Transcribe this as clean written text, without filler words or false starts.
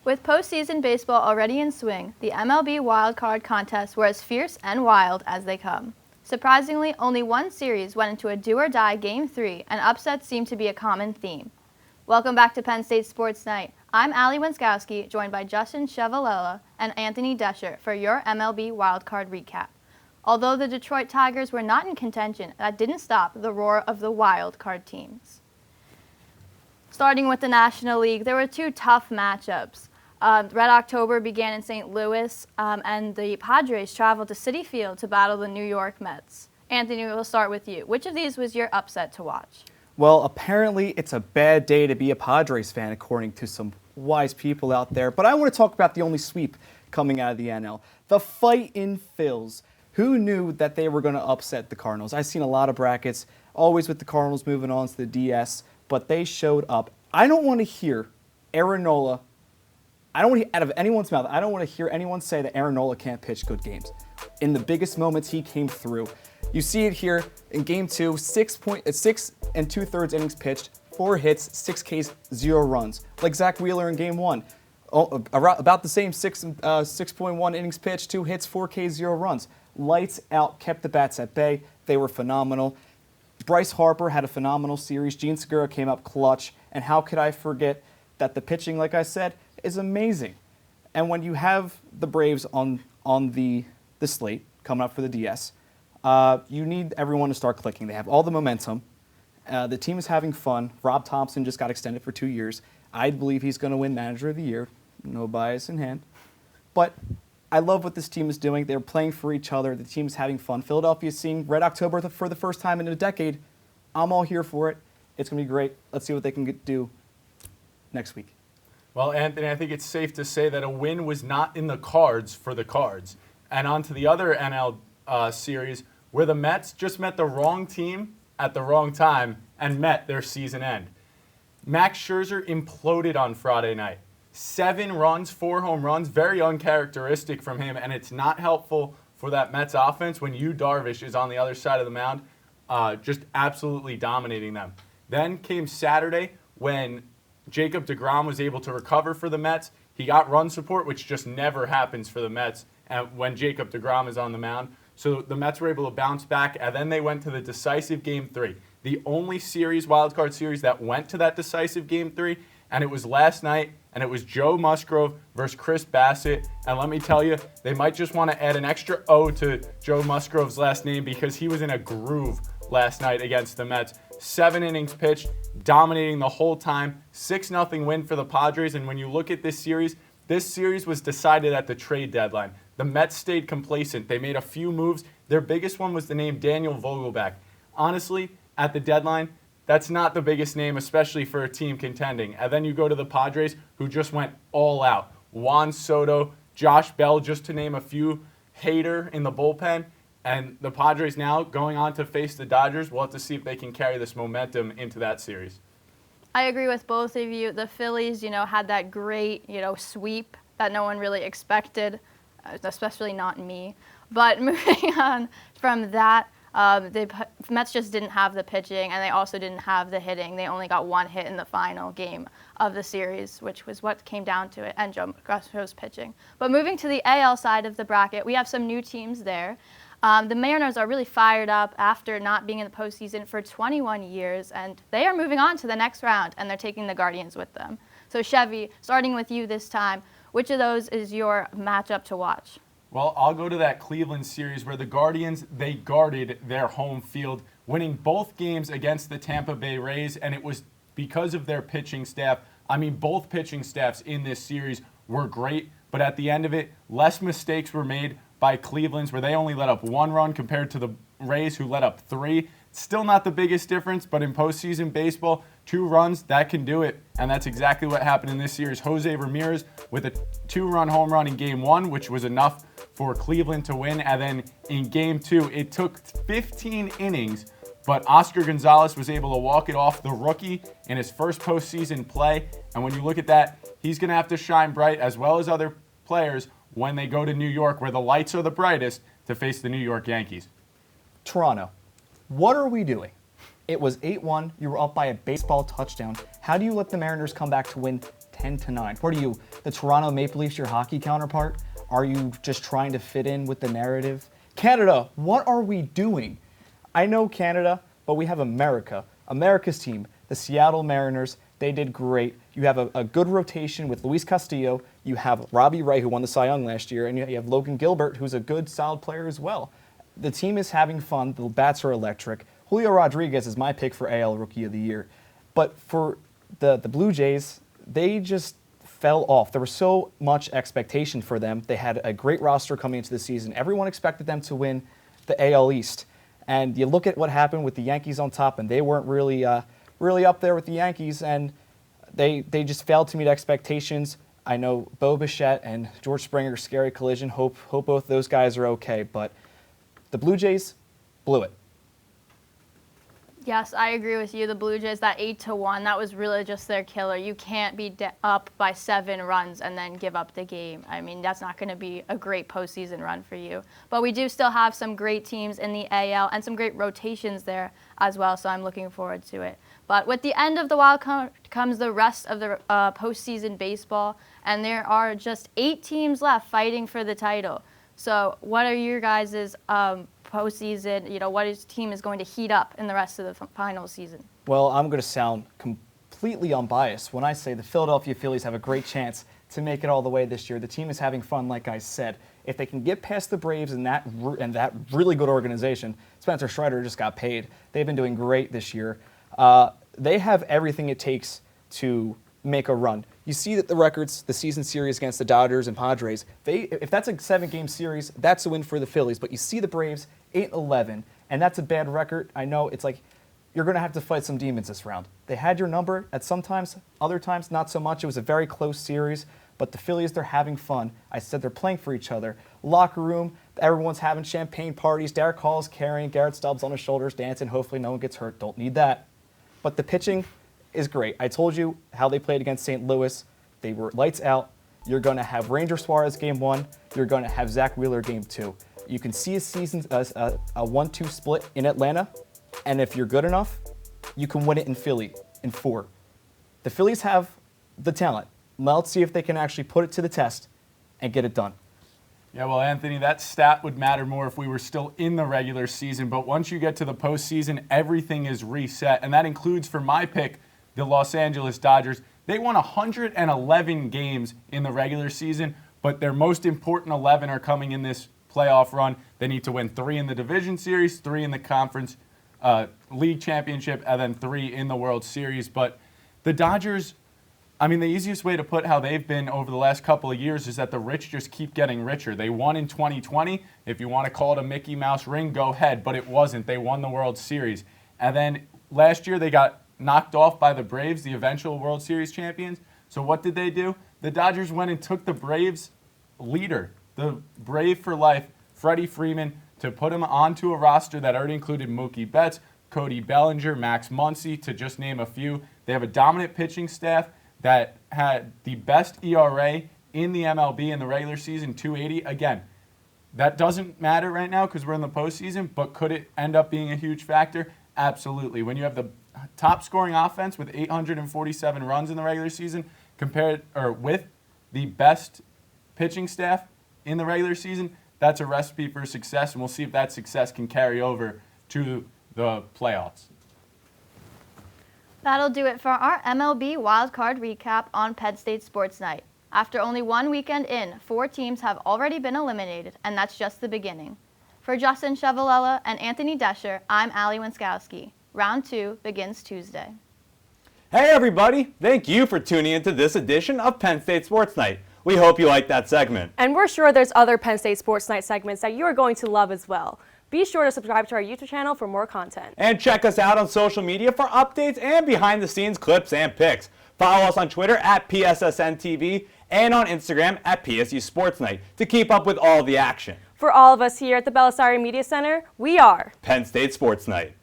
With postseason baseball already in swing, the MLB Wild Card contests were as fierce and wild as they come. Surprisingly, only one series went into a do-or-die Game 3, and upsets seem to be a common theme. Welcome back to Penn State Sports Night. I'm Allie Wenskoski, joined by Justin Ciavolella and Anthony Desher for your MLB Wild Card recap. Although the Detroit Tigers were not in contention, that didn't stop the roar of the Wild Card teams. Starting with the National League, there were two tough matchups. Red October began in St. Louis, and the Padres traveled to Citi Field to battle the New York Mets. Anthony, we'll start with you. Which of these was your upset to watch? Well, apparently it's a bad day to be a Padres fan, according to some wise people out there. But I want to talk about the only sweep coming out of the NL. The fight in Phils. Who knew that they were going to upset the Cardinals? I've seen a lot of brackets, always with the Cardinals moving on to the DS, but they showed up. I don't want to hear Aaron Nola. Out of anyone's mouth, I don't want to hear anyone say that Aaron Nola can't pitch good games. In the biggest moments, he came through. You see it here in Game 2, 6 and 2/3 innings pitched, 4 hits, 6 Ks, 0 runs. Like Zach Wheeler in Game 1. About the same 6.1 innings pitched, 2 hits, 4 Ks, 0 runs. Lights out, kept the bats at bay. They were phenomenal. Bryce Harper had a phenomenal series. Gene Segura came up clutch. And how could I forget that the pitching, like I said, is amazing. And when you have the Braves on the slate coming up for the DS, you need everyone to start clicking. They have all the momentum. The team is having fun. Rob Thompson just got extended for 2 years. I believe he's going to win Manager of the Year. No bias in hand. But I love what this team is doing. They're playing for each other. The team's having fun. Philadelphia's seeing Red October for the first time in a decade. I'm all here for it. It's going to be great. Let's see what they can do next week. Well, Anthony, I think it's safe to say that a win was not in the cards for the Cards. And on to the other NL series, where the Mets just met the wrong team at the wrong time and met their season end. Max Scherzer imploded on Friday night. 7 runs, 4 home runs, very uncharacteristic from him, and it's not helpful for that Mets offense when Yu Darvish is on the other side of the mound, just absolutely dominating them. Then came Saturday when Jacob deGrom was able to recover for the Mets. He got run support, which just never happens for the Mets when Jacob deGrom is on the mound. So the Mets were able to bounce back, and then they went to the decisive Game 3. The only wildcard series that went to that decisive Game 3, and it was last night, and it was Joe Musgrove versus Chris Bassett. And let me tell you, they might just want to add an extra O to Joe Musgrove's last name because he was in a groove last night against the Mets. 7 innings pitched, dominating the whole time. 6-0 win for the Padres. And when you look at this series was decided at the trade deadline. The Mets stayed complacent. They made a few moves. Their biggest one was the name Daniel Vogelbach. Honestly, at the deadline, that's not the biggest name, especially for a team contending. And then you go to the Padres, who just went all out. Juan Soto, Josh Bell, just to name a few, Hader in the bullpen. And the Padres now going on to face the Dodgers. We'll have to see if they can carry this momentum into that series. I agree with both of you. The Phillies, had that great, sweep that no one really expected, especially not me. But moving on from that, the Mets just didn't have the pitching, and they also didn't have the hitting. They only got 1 hit in the final game of the series, which was what came down to it, and Joe Musgrove's pitching. But moving to the AL side of the bracket, we have some new teams there. The Mariners are really fired up after not being in the postseason for 21 years, and they are moving on to the next round, and they're taking the Guardians with them. So, Chevy, starting with you this time, which of those is your matchup to watch? Well, I'll go to that Cleveland series where the Guardians, they guarded their home field, winning both games against the Tampa Bay Rays, and it was because of their pitching staff. I mean, both pitching staffs in this series were great, but at the end of it, less mistakes were made by Cleveland's, where they only let up 1 run compared to the Rays, who let up 3. Still not the biggest difference, but in postseason baseball, 2 runs, that can do it. And that's exactly what happened in this series. Jose Ramirez with a 2-run home run in Game 1, which was enough for Cleveland to win. And then in Game 2, it took 15 innings, but Oscar Gonzalez was able to walk it off, the rookie, in his first postseason play. And when you look at that, he's going to have to shine bright, as well as other players, when they go to New York, where the lights are the brightest, to face the New York Yankees. Toronto, what are we doing? It was 8-1. You were up by a baseball touchdown. How do you let the Mariners come back to win 10-9. What are you, the Toronto Maple Leafs, your hockey counterpart? Are you just trying to fit in with the narrative? Canada, what are we doing? I know Canada, but we have America. America's team, the Seattle Mariners, they did great. You have a good rotation with Luis Castillo. You have Robbie Ray, who won the Cy Young last year, and you have Logan Gilbert, who's a good, solid player as well. The team is having fun. The bats are electric. Julio Rodriguez is my pick for AL Rookie of the Year. But for the Blue Jays, they just fell off. There was so much expectation for them. They had a great roster coming into the season. Everyone expected them to win the AL East. And you look at what happened with the Yankees on top, and they weren't really up there with the Yankees, and they just failed to meet expectations. I know Bo Bichette and George Springer, scary collision. Hope both those guys are okay, but the Blue Jays blew it. Yes, I agree with you. The Blue Jays, that 8-1, that was really just their killer. You can't be up by 7 runs and then give up the game. I mean, that's not going to be a great postseason run for you. But we do still have some great teams in the AL and some great rotations there as well, so I'm looking forward to it. But with the end of the wild card comes the rest of the postseason baseball, and there are just 8 teams left fighting for the title. So what are your guys' postseason, what team is going to heat up in the rest of the final season? Well, I'm going to sound completely unbiased when I say the Philadelphia Phillies have a great chance to make it all the way this year. The team is having fun, like I said. If they can get past the Braves and that really good organization, Spencer Strider just got paid. They've been doing great this year. They have everything it takes to make a run. You see that the records, the season series against the Dodgers and Padres, if that's a 7-game series, that's a win for the Phillies. But you see the Braves 8-11, and that's a bad record. I know it's like you're going to have to fight some demons this round. They had your number at some times, other times not so much. It was a very close series, but the Phillies, they're having fun. I said they're playing for each other. Locker room, everyone's having champagne parties. Derek Hall's carrying Garrett Stubbs on his shoulders, dancing. Hopefully no one gets hurt. Don't need that. But the pitching is great. I told you how they played against St. Louis. They were lights out. You're going to have Ranger Suarez game 1. You're going to have Zach Wheeler game 2. You can see a 1-2 split in Atlanta, and if you're good enough, you can win it in Philly in 4. The Phillies have the talent. Now let's see if they can actually put it to the test and get it done. Yeah, well, Anthony, that stat would matter more if we were still in the regular season, but once you get to the postseason, everything is reset, and that includes, for my pick, the Los Angeles Dodgers. They won 111 games in the regular season, but their most important 11 are coming in this playoff run. They need to win 3 in the division series, 3 in the conference league championship, and then 3 in the World Series. But the Dodgers, I mean, the easiest way to put how they've been over the last couple of years is that the rich just keep getting richer. They won in 2020. If you want to call it a Mickey Mouse ring, go ahead, but it wasn't. They won the World Series. And then last year they got knocked off by the Braves, the eventual World Series champions. So what did they do? The Dodgers went and took the Braves leader, the Brave for life, Freddie Freeman, to put him onto a roster that already included Mookie Betts, Cody Bellinger, Max Muncy, to just name a few. They have a dominant pitching staff that had the best ERA in the MLB in the regular season, 2.80. Again, that doesn't matter right now because we're in the postseason, but could it end up being a huge factor? Absolutely. When you have the top scoring offense with 847 runs in the regular season with the best pitching staff in the regular season, that's a recipe for success, and we'll see if that success can carry over to the playoffs. That'll do it for our MLB Wild Card recap on Penn State Sports Night. After only one weekend in, 4 teams have already been eliminated, and that's just the beginning. For Justin Ciavolella and Anthony Desher, I'm Allie Wenskoski. Round 2 begins Tuesday. Hey everybody! Thank you for tuning into this edition of Penn State Sports Night. We hope you liked that segment. And we're sure there's other Penn State Sports Night segments that you are going to love as well. Be sure to subscribe to our YouTube channel for more content. And check us out on social media for updates and behind-the-scenes clips and pics. Follow us on Twitter at PSSN TV and on Instagram at PSU Sports Night to keep up with all the action. For all of us here at the Belisari Media Center, we are Penn State Sports Night.